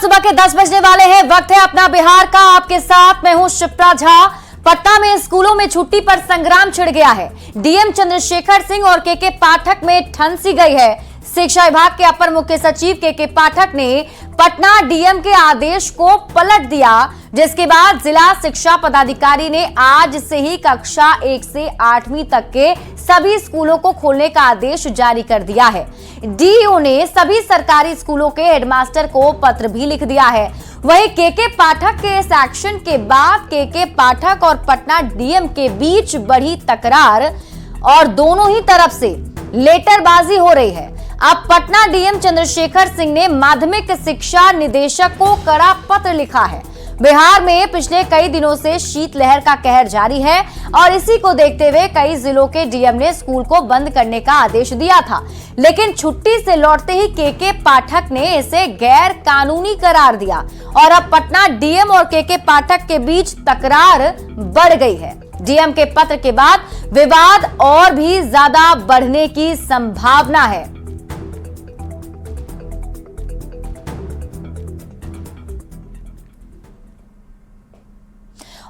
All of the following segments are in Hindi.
सुबह के 10 बजने वाले हैं। वक्त है अपना बिहार का। आपके साथ मैं हूं शिप्रा झा। पटना में स्कूलों में छुट्टी पर संग्राम छिड़ गया है। डीएम चंद्रशेखर सिंह और के पाठक में ठन सी गई है। शिक्षा विभाग के अपर मुख्य सचिव के पाठक ने पटना डीएम के आदेश को पलट दिया, जिसके बाद जिला शिक्षा पदाधिकारी ने आज से ही कक्षा 1 से 8वीं तक के सभी स्कूलों को खोलने का आदेश जारी कर दिया है। डीईओ ने सभी सरकारी स्कूलों के हेडमास्टर को पत्र भी लिख दिया है। वहीं के पाठक के इस एक्शन के बाद के पाठक और पटना डीएम के बीच बढ़ी तकरार और दोनों ही तरफ से लेटरबाजी हो रही है। अब पटना डीएम चंद्रशेखर सिंह ने माध्यमिक शिक्षा निदेशक को कड़ा पत्र लिखा है। बिहार में पिछले कई दिनों से शीतलहर का कहर जारी है और इसी को देखते हुए कई जिलों के डीएम ने स्कूल को बंद करने का आदेश दिया था, लेकिन छुट्टी से लौटते ही के पाठक ने इसे गैर कानूनी करार दिया और अब पटना डीएम और के पाठक के बीच तकरार बढ़ गई है। डीएम के पत्र के बाद विवाद और भी ज्यादा बढ़ने की संभावना है।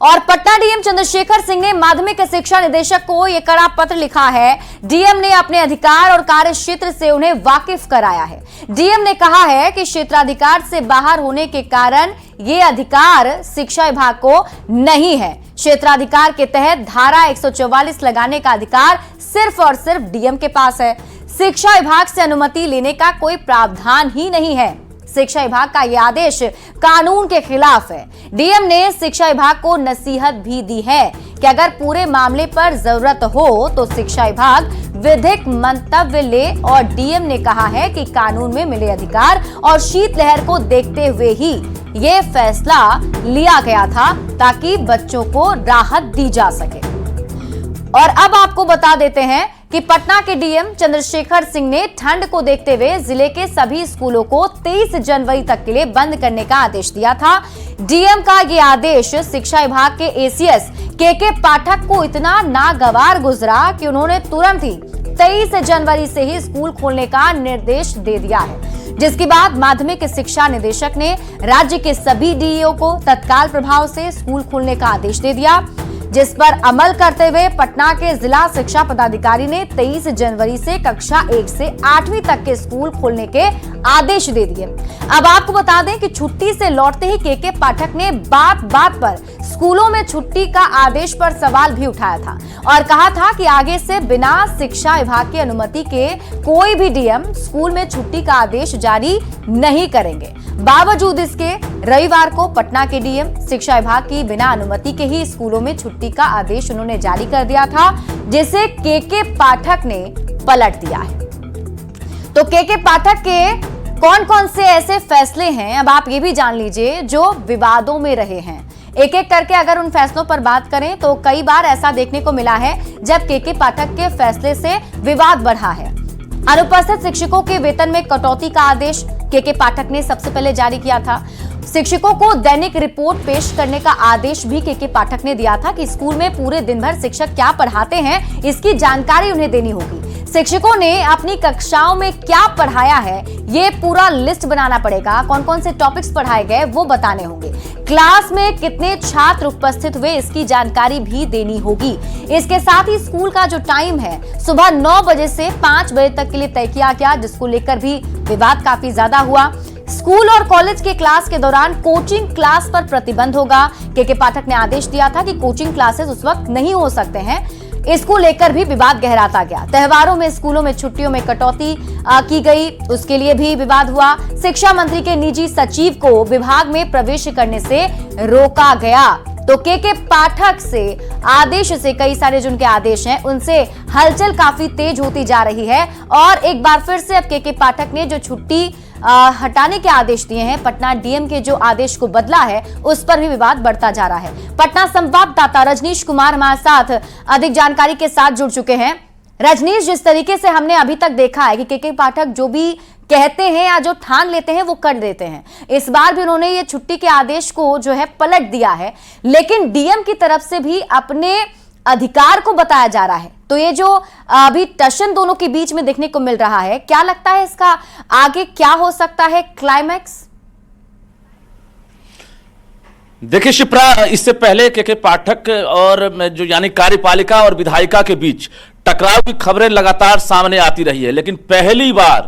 और पटना डीएम चंद्रशेखर सिंह ने माध्यमिक शिक्षा निदेशक को यह कड़ा पत्र लिखा है। डीएम ने अपने अधिकार और कार्य क्षेत्र से उन्हें वाकिफ कराया है। डीएम ने कहा है कि क्षेत्राधिकार से बाहर होने के कारण ये अधिकार शिक्षा विभाग को नहीं है। क्षेत्राधिकार के तहत धारा 144 लगाने का अधिकार सिर्फ और सिर्फ डीएम के पास है। शिक्षा विभाग से अनुमति लेने का कोई प्रावधान ही नहीं है। शिक्षा विभाग का यह आदेश कानून के खिलाफ है। डीएम ने शिक्षा विभाग को नसीहत भी दी है कि अगर पूरे मामले पर जरूरत हो तो शिक्षा विभाग विधिक मंतव्य ले और डीएम ने कहा है कि कानून में मिले अधिकार और शीतलहर को देखते हुए ही ये फैसला लिया गया था ताकि बच्चों को राहत दी जा सके। और अब आपको बता देते हैं कि पटना के डीएम चंद्रशेखर सिंह ने ठंड को देखते हुए जिले के सभी स्कूलों को 23 जनवरी तक के लिए बंद करने का आदेश दिया था। डीएम का यह आदेश शिक्षा विभाग के एसीएस के पाठक को इतना नागवार गुजरा कि उन्होंने तुरंत ही 23 जनवरी से ही स्कूल खोलने का निर्देश दे दिया है, जिसके बाद माध्यमिक शिक्षा निदेशक ने राज्य के सभी डीईओ को तत्काल प्रभाव से स्कूल खोलने का आदेश दे दिया, जिस पर अमल करते हुए पटना के जिला शिक्षा पदाधिकारी ने 23 जनवरी से कक्षा 1 से 8वीं तक के स्कूल खोलने के आदेश दे दिए। अब आपको बता दें कि छुट्टी से लौटते ही के पाठक ने बात बात पर स्कूलों में छुट्टी का आदेश पर सवाल भी उठाया था और कहा था कि आगे से बिना शिक्षा विभाग की अनुमति के कोई भी डीएम स्कूल में छुट्टी का आदेश जारी नहीं करेंगे। बावजूद इसके रविवार को पटना के डीएम शिक्षा विभाग की बिना अनुमति के ही स्कूलों में छुट्टी का आदेश उन्होंने जारी कर दिया था, जिसे के पाठक ने पलट दिया है। तो के पाठक के कौन कौन से ऐसे फैसले हैं, अब आप ये भी जान लीजिए जो विवादों में रहे हैं। एक एक करके अगर उन फैसलों पर बात करें तो कई बार ऐसा देखने को मिला है जब के पाठक के फैसले से विवाद बढ़ा है। अनुपस्थित शिक्षकों के वेतन में कटौती का आदेश के पाठक ने सबसे पहले जारी किया था। शिक्षकों को दैनिक रिपोर्ट पेश करने का आदेश भी के पाठक ने दिया था कि स्कूल में पूरे दिन भर शिक्षक क्या पढ़ाते हैं इसकी जानकारी उन्हें देनी होगी। शिक्षकों ने अपनी कक्षाओं में क्या पढ़ाया है ये पूरा लिस्ट बनाना पड़ेगा। कौन कौन से टॉपिक्स पढ़ाए गए वो बताने होंगे। क्लास में कितने छात्र उपस्थित हुए इसकी जानकारी भी देनी होगी। इसके साथ ही स्कूल का जो टाइम है सुबह 9 बजे से 5 बजे तक के लिए तय किया गया, जिसको लेकर भी विवाद काफी ज्यादा हुआ। स्कूल और कॉलेज के क्लास के दौरान कोचिंग क्लास पर प्रतिबंध होगा। के पाठक ने आदेश दिया था कि कोचिंग क्लासेस उस वक्त नहीं हो सकते हैं। इसको लेकर भी विवाद गहराता गया। त्योहारों में स्कूलों में छुट्टियों में कटौती की गई, उसके लिए भी विवाद हुआ। शिक्षा मंत्री के निजी सचिव को विभाग में प्रवेश करने से रोका गया। तो के पाठक से आदेश से कई सारे जो उनके आदेश हैं उनसे हलचल काफी तेज होती जा रही है और एक बार फिर से अब के पाठक ने जो छुट्टी हटाने के आदेश दिए हैं, पटना डीएम के जो आदेश को बदला है उस पर भी विवाद बढ़ता जा रहा है। पटना संवाददाता रजनीश कुमार हमारे साथ अधिक जानकारी के साथ जुड़ चुके हैं। रजनीश, जिस तरीके से हमने अभी तक देखा है कि के पाठक जो भी कहते हैं या जो ठान लेते हैं वो कर देते हैं, इस बार भी उन्होंने ये छुट्टी के आदेश को जो है पलट दिया है, लेकिन डीएम की तरफ से भी अपने अधिकार को बताया जा रहा है। तो ये जो अभी टशन दोनों के बीच में देखने को मिल रहा है, क्या लगता है इसका आगे क्या हो सकता है क्लाइमैक्स? देखिए शिप्रा, इससे पहले के पाठक और जो यानी कार्यपालिका और विधायिका के बीच टकराव की खबरें लगातार सामने आती रही है, लेकिन पहली बार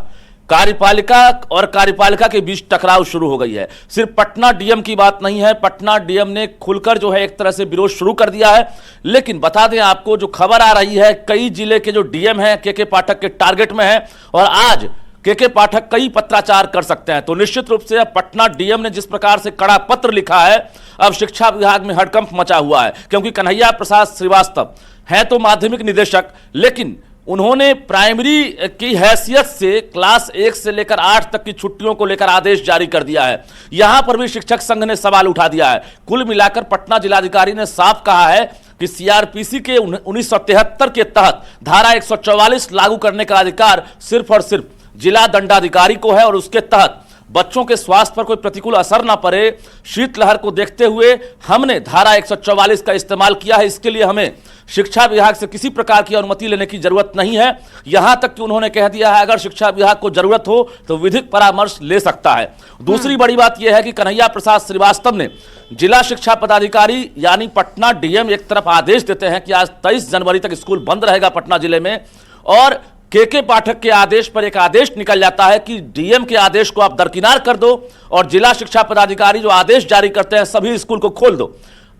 कार्यपालिका के बीच टकराव शुरू हो गई है। सिर्फ पटना डीएम की बात नहीं है, पटना डीएम ने खुलकर जो है एक तरह से विरोध शुरू कर दिया है। लेकिन बता दें आपको, जो खबर आ रही है, कई जिले के जो डीएम हैं के पाठक के टारगेट में है और आज के पाठक कई पत्राचार कर सकते हैं। तो निश्चित रूप से अब पटना डीएम ने जिस प्रकार से कड़ा पत्र लिखा है, अब शिक्षा विभाग में हड़कंप मचा हुआ है, क्योंकि कन्हैया प्रसाद श्रीवास्तव हैं तो माध्यमिक निदेशक, लेकिन उन्होंने प्राइमरी की हैसियत से क्लास 1 से लेकर 8 तक की छुट्टियों को लेकर आदेश जारी कर दिया है। यहां पर भी शिक्षक संघ ने सवाल उठा दिया है। कुल मिलाकर पटना जिलाधिकारी ने साफ कहा है कि सीआरपीसी के 1973 के तहत धारा 144 लागू करने का अधिकार सिर्फ और सिर्फ जिला दंडाधिकारी को है और उसके तहत बच्चों के स्वास्थ्य पर कोई प्रतिकूल असर ना पड़े, शीतलहर को देखते हुए हमने धारा 144 का इस्तेमाल किया है। इसके लिए हमें शिक्षा विभाग से किसी प्रकार की अनुमति लेने की जरूरत नहीं है। यहां तक कि उन्होंने कह दिया है अगर शिक्षा विभाग को जरूरत हो तो विधिक परामर्श ले सकता है। दूसरी बड़ी बात यह है कि कन्हैया प्रसाद श्रीवास्तव ने जिला शिक्षा पदाधिकारी यानी पटना डीएम एक तरफ आदेश देते हैं कि आज 23 जनवरी तक स्कूल बंद रहेगा पटना जिले में, और के पाठक के आदेश पर एक आदेश निकल जाता है कि डीएम के आदेश को आप दरकिनार कर दो और जिला शिक्षा पदाधिकारी जो आदेश जारी करते हैं सभी स्कूल को खोल दो।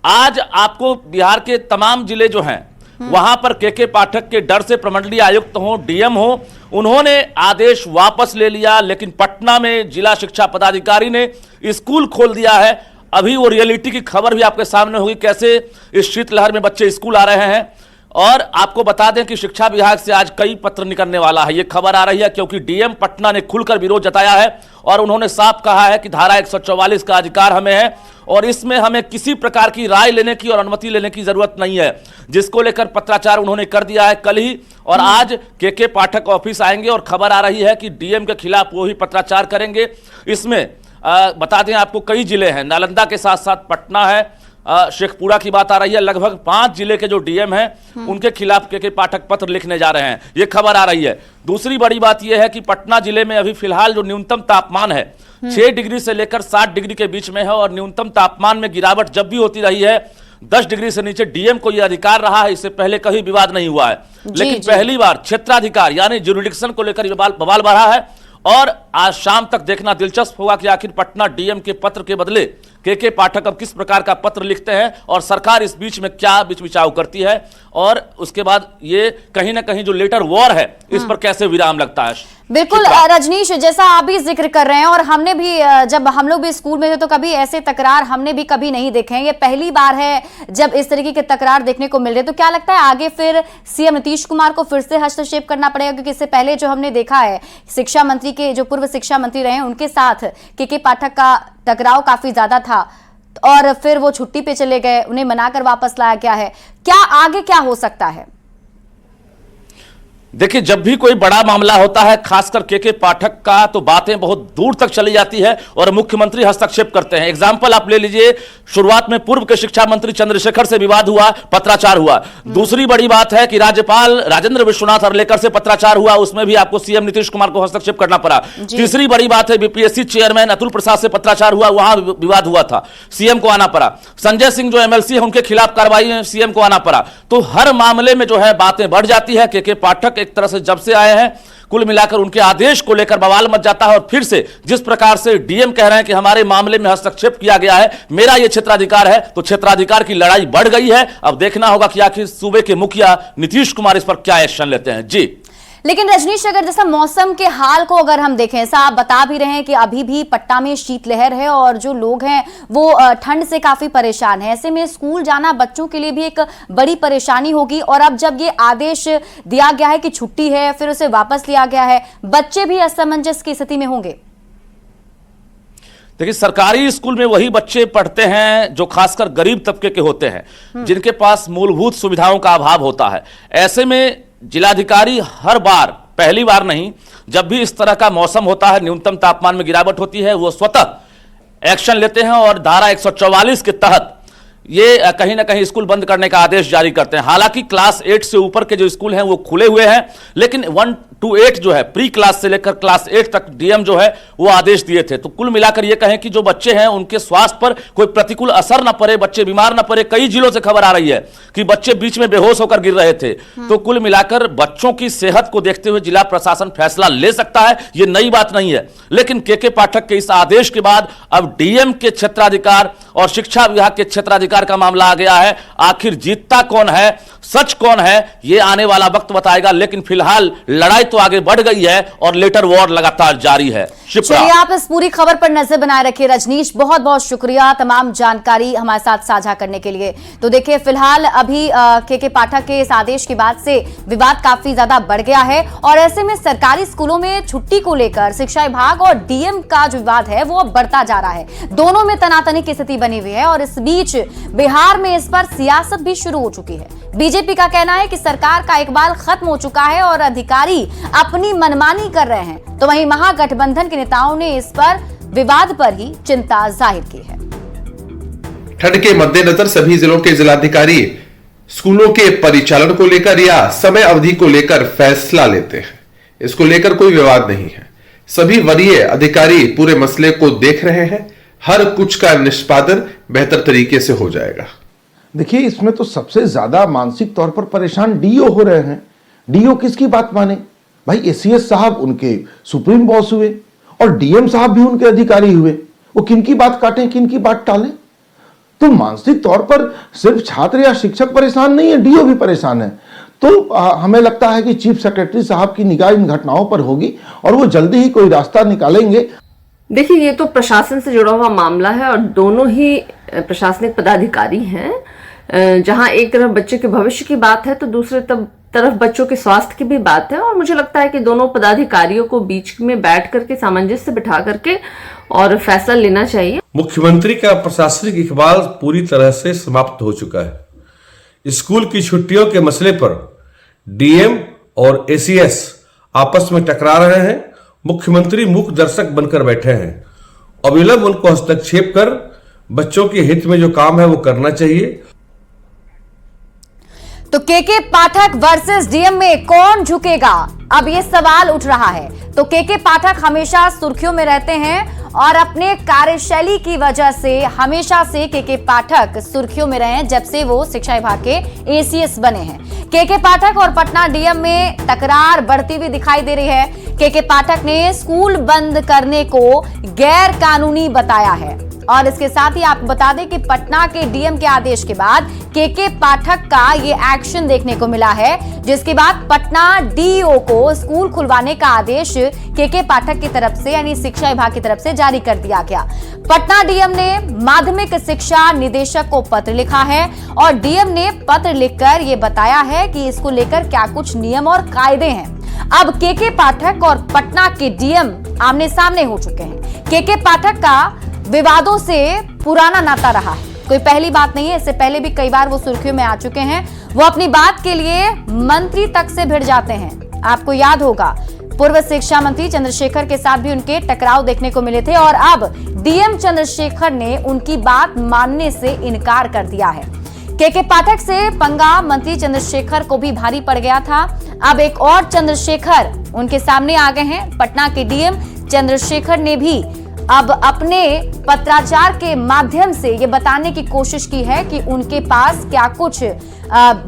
आज आपको बिहार के तमाम जिले जो हैं वहां पर के पाठक के डर से प्रमंडलीय आयुक्त हो, डीएम हो, उन्होंने आदेश वापस ले लिया, लेकिन पटना में जिला शिक्षा पदाधिकारी ने स्कूल खोल दिया है। अभी वो रियलिटी की खबर भी आपके सामने होगी, कैसे इस शीतलहर में बच्चे स्कूल आ रहे हैं। और आपको बता दें कि शिक्षा विभाग से आज कई पत्र निकलने वाला है, ये खबर आ रही है, क्योंकि डीएम पटना ने खुलकर विरोध जताया है और उन्होंने साफ कहा है कि धारा 144 का अधिकार हमें है और इसमें हमें किसी प्रकार की राय लेने की और अनुमति लेने की जरूरत नहीं है, जिसको लेकर पत्राचार उन्होंने कर दिया है कल ही। और आज के पाठक ऑफिस आएंगे और खबर आ रही है कि डीएम के खिलाफ वो ही पत्राचार करेंगे। इसमें बता दें आपको कई जिले हैं, नालंदा के साथ साथ पटना है, शेखपुरा की बात आ रही है, लगभग 5 जिले के जो डीएम हैं उनके खिलाफ के पाठक पत्र लिखने जा रहे हैं, ये खबर आ रही है। दूसरी बड़ी बात यह है कि पटना जिले में अभी फिलहाल जो न्यूनतम तापमान है 6 डिग्री से लेकर 7 डिग्री के बीच में है और न्यूनतम तापमान में गिरावट जब भी होती रही है 10 डिग्री से नीचे डीएम को यह अधिकार रहा है। इससे पहले कहीं विवाद नहीं हुआ है, लेकिन पहली बार क्षेत्राधिकार यानी ज्यूरिडिक्शन को लेकर बवाल बढ़ा है। और आज शाम तक देखना दिलचस्प होगा कि आखिर पटना डीएम के पत्र के बदले के पाठक अब किस प्रकार का पत्र लिखते हैं और सरकार इस बीच में क्या बिचबिचाव करती है और उसके बाद ये कहीं ना कहीं जो लेटर वॉर है इस पर कैसे विराम लगता है। बिल्कुल रजनीश, जैसा आप भी जिक्र कर रहे हैं और हमने भी जब हम लोग भी स्कूल में थे तो कभी ऐसे तकरार हमने भी कभी नहीं देखे हैं, ये पहली बार है जब इस तरीके के तकरार देखने को मिल रहे। तो क्या लगता है आगे फिर सीएम नीतीश कुमार को फिर से हस्तक्षेप करना पड़ेगा, क्योंकि इससे पहले जो हमने देखा है शिक्षा मंत्री के जो पूर्व शिक्षा मंत्री रहे उनके साथ के पाठक का टकराव काफी ज्यादा था और फिर वो छुट्टी पे चले गए, उन्हें मनाकर वापस लाया गया है। क्या आगे क्या हो सकता है? देखिए, जब भी कोई बड़ा मामला होता है खासकर के पाठक का तो बातें बहुत दूर तक चली जाती है और मुख्यमंत्री हस्तक्षेप करते हैं। एग्जाम्पल आप ले लीजिए, शुरुआत में पूर्व के शिक्षा मंत्री चंद्रशेखर से विवाद हुआ, पत्राचार हुआ। दूसरी बड़ी बात है कि राज्यपाल राजेंद्र विश्वनाथ अर्लेकर से पत्राचार हुआ, उसमें भी आपको सीएम नीतीश कुमार को हस्तक्षेप करना पड़ा। तीसरी बड़ी बात है बीपीएससी चेयरमैन अतुल प्रसाद से पत्राचार हुआ, वहां विवाद हुआ था, सीएम को आना पड़ा। संजय सिंह जो एमएलसी है उनके खिलाफ कार्रवाई है, सीएम को आना पड़ा। तो हर मामले में जो है बातें बढ़ जाती है। के पाठक एक तरह से जब से आए हैं कुल मिलाकर उनके आदेश को लेकर बवाल मच जाता है और फिर से जिस प्रकार से डीएम कह रहे हैं कि हमारे मामले में हस्तक्षेप किया गया है, मेरा यह क्षेत्राधिकार है, तो क्षेत्राधिकार की लड़ाई बढ़ गई है। अब देखना होगा कि आखिर सूबे के मुखिया नीतीश कुमार इस पर क्या एक्शन लेते हैं। जी, लेकिन रजनीश, अगर जैसा मौसम के हाल को अगर हम देखें, ऐसा आप बता भी रहे हैं कि अभी भी पटना में शीतलहर है और जो लोग हैं वो ठंड से काफी परेशान हैं, ऐसे में स्कूल जाना बच्चों के लिए भी एक बड़ी परेशानी होगी। और अब जब ये आदेश दिया गया है कि छुट्टी है, फिर उसे वापस लिया गया है, बच्चे भी असमंजस की स्थिति में होंगे। देखिए, सरकारी स्कूल में वही बच्चे पढ़ते हैं जो खासकर गरीब तबके के होते हैं, जिनके पास मूलभूत सुविधाओं का अभाव होता है। ऐसे में जिलाधिकारी हर बार, पहली बार नहीं, जब भी इस तरह का मौसम होता है, न्यूनतम तापमान में गिरावट होती है, वो स्वतः एक्शन लेते हैं और धारा 144 के तहत ये कहीं ना कहीं स्कूल बंद करने का आदेश जारी करते हैं। हालांकि क्लास 8 से ऊपर के जो स्कूल हैं वो खुले हुए हैं, लेकिन 1 to 8 जो है प्री क्लास से लेकर क्लास 8 तक डीएम जो है वो आदेश दिए थे। तो कुल मिलाकर ये कहें कि जो बच्चे हैं उनके स्वास्थ्य पर कोई प्रतिकूल असर ना पड़े, बच्चे बीमार ना पड़े। कई जिलों से खबर आ रही है कि बच्चे बीच में बेहोश होकर गिर रहे थे। तो कुल मिलाकर बच्चों की सेहत को देखते हुए जिला प्रशासन फैसला ले सकता है, ये नई बात नहीं है। लेकिन केके पाठक के इस आदेश के बाद अब डीएम के क्षेत्राधिकार और शिक्षा विभाग के क्षेत्राधिकार का मामला आ गया है। आखिर जीतता कौन है, सच कौन है, ये आने वाला वक्त बताएगा। लेकिन फिलहाल लड़ाई तो आगे बढ़ गई है और लेटर वॉर लगातार जारी है। चलिए, आप इस पूरी खबर पर नजर बनाए रखिए। रजनीश, बहुत बहुत शुक्रिया तमाम जानकारी हमारे साथ साझा करने के लिए। तो देखिए, फिलहाल अभी केके पाठक के इस आदेश के बाद से विवाद काफी ज्यादा बढ़ गया है और ऐसे में सरकारी स्कूलों में छुट्टी को लेकर शिक्षा विभाग और डीएम का जो विवाद है वो अब बढ़ता जा रहा है। दोनों में तनातनी की स्थिति बनी हुई है और इस बीच बिहार में इस पर सियासत भी शुरू हो चुकी है। बीजेपी का कहना है कि सरकार का इकबाल खत्म हो चुका है और अधिकारी अपनी मनमानी कर रहे हैं। तो वहीं महागठबंधन के नेताओं ने इस पर विवाद पर ही चिंता जाहिर की है। ठंड के मद्देनजर सभी जिलों के जिलाधिकारी स्कूलों के परिचालन को लेकर या समय अवधि को लेकर फैसला लेते हैं। इसको लेकर कोई विवाद नहीं है। सभी वरीय अधिकारी पूरे मसले को देख रहे हैं। हर कुछ का निष्पादन बेहतर तरीके से हो जाएगा। देखिए, इसमें तो सबसे ज्यादा मानसिक तौर पर परेशान डीओ हो रहे हैं। डीओ किसकी बात माने? भाई, एसीएस साहब उनके सुप्रीम बॉस हुए और डीएम साहब भी उनके अधिकारी हुए। वो किनकी बात काटें, किनकी बात टालें? तो मानसिक तौर पर सिर्फ छात्र या शिक्षक परेशान नहीं है, डीओ भी परेशान है। तो हमें लगता है कि चीफ सेक्रेटरी साहब की निगाह इन घटनाओं पर होगी और वो जल्दी ही कोई रास्ता निकालेंगे। देखिए, ये तो प्रशासन से जुड़ा हुआ मामला है और दोनों ही प्रशासनिक पदाधिकारी हैं। जहां एक तरफ बच्चे के भविष्य की बात है तो दूसरे तरफ बच्चों के स्वास्थ्य की भी बात है और मुझे लगता है कि दोनों पदाधिकारियों को बीच में बैठ करके सामंजस्य बिठा करके और फैसला लेना चाहिए। मुख्यमंत्री का प्रशासनिक इकबाल पूरी तरह से समाप्त हो चुका है। स्कूल की छुट्टियों के मसले पर डीएम और एसीएस आपस में टकरा रहे हैं। मुख्यमंत्री मूक दर्शक बनकर बैठे हैं। अविलंब उनको हस्तक्षेप कर बच्चों के हित में जो काम है वो करना चाहिए। तो केके पाठक वर्सेस डीएम में कौन झुकेगा, अब ये सवाल उठ रहा है। तो केके पाठक हमेशा सुर्खियों में रहते हैं और अपने कार्यशैली की वजह से हमेशा से केके पाठक सुर्खियों में रहे हैं जब से वो शिक्षा विभाग के एसीएस बने हैं। केके पाठक और पटना डीएम में तकरार बढ़ती हुई दिखाई दे रही है। केके पाठक ने स्कूल बंद करने को गैर कानूनी बताया है और इसके साथ ही आपको बता दें कि पटना के डीएम के आदेश के बाद केके पाठक का ये एक्शन देखने को मिला है, जिसके बाद पटना डीईओ को स्कूल खुलवाने का आदेश केके पाठक की तरफ से यानी शिक्षा विभाग की तरफ से जारी कर दिया गया। पटना डीएम ने माध्यमिक शिक्षा निदेशक को पत्र लिखा है और डीएम ने पत्र लिखकर ये बताया है कि इसको लेकर क्या कुछ नियम और कायदे हैं। अब केके पाठक और पटना के डीएम आमने सामने हो चुके हैं। केके पाठक का विवादों से पुराना नाता रहा है, कोई पहली बात नहीं है। इससे पहले भी कई बार वो सुर्खियों में आ चुके हैं। वो अपनी बात के लिए मंत्री तक से भिड़ जाते हैं। आपको याद होगा, पूर्व शिक्षा मंत्री चंद्रशेखर के साथ भी उनके टकराव देखने को मिले थे और अब डीएम चंद्रशेखर ने उनकी बात मानने से इनकार कर दिया है। केके पाठक से पंगा मंत्री चंद्रशेखर को भी भारी पड़ गया था। अब एक और चंद्रशेखर उनके सामने आ गए हैं। पटना के डीएम चंद्रशेखर ने भी अब अपने पत्राचार के माध्यम से ये बताने की कोशिश की है कि उनके पास क्या कुछ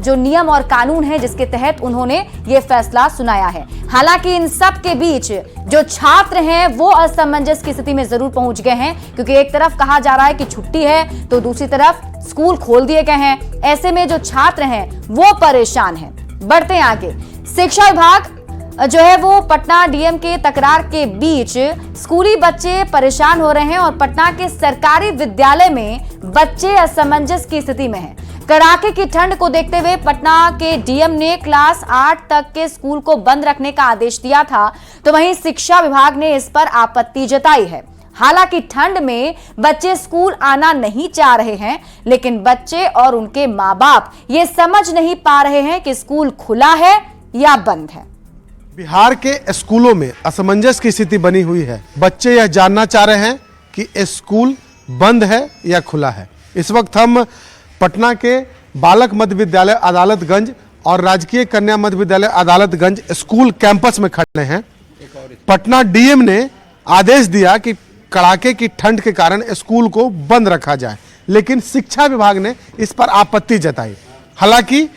जो नियम और कानून है जिसके तहत उन्होंने ये फैसला सुनाया है। हालांकि इन सब के बीच जो छात्र हैं वो असमंजस की स्थिति में जरूर पहुंच गए हैं, क्योंकि एक तरफ कहा जा रहा है कि छुट्टी है तो दूसरी तरफ स्कूल खोल दिए गए हैं। ऐसे में जो छात्र हैं वो परेशान हैं। बढ़ते हैं आगे। शिक्षा विभाग जो है वो पटना डीएम के तकरार के बीच स्कूली बच्चे परेशान हो रहे हैं और पटना के सरकारी विद्यालय में बच्चे असमंजस की स्थिति में हैं। कड़ाके की ठंड को देखते हुए पटना के डीएम ने क्लास 8 तक के स्कूल को बंद रखने का आदेश दिया था, तो वहीं शिक्षा विभाग ने इस पर आपत्ति जताई है। हालांकि ठंड में बच्चे स्कूल आना नहीं चाह रहे हैं, लेकिन बच्चे और उनके माँ बाप ये समझ नहीं पा रहे हैं कि स्कूल खुला है या बंद है। बिहार के स्कूलों में असमंजस की स्थिति बनी हुई है। बच्चे यह जानना चाह रहे हैं कि स्कूल बंद है या खुला है। इस वक्त हम पटना के बालक मध्य विद्यालय अदालतगंज और राजकीय कन्या मध्य विद्यालय अदालतगंज स्कूल कैंपस में खड़े हैं। पटना डीएम ने आदेश दिया कि कड़ाके की ठंड के कारण स्कूल को बंद रखा जाए, लेकिन शिक्षा विभाग ने इस पर आपत्ति जताई। हालांकि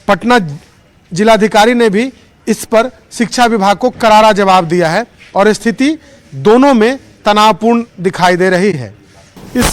पटना जिलाधिकारी ने भी इस पर शिक्षा विभाग को करारा जवाब दिया है और स्थिति दोनों में तनावपूर्ण दिखाई दे रही है।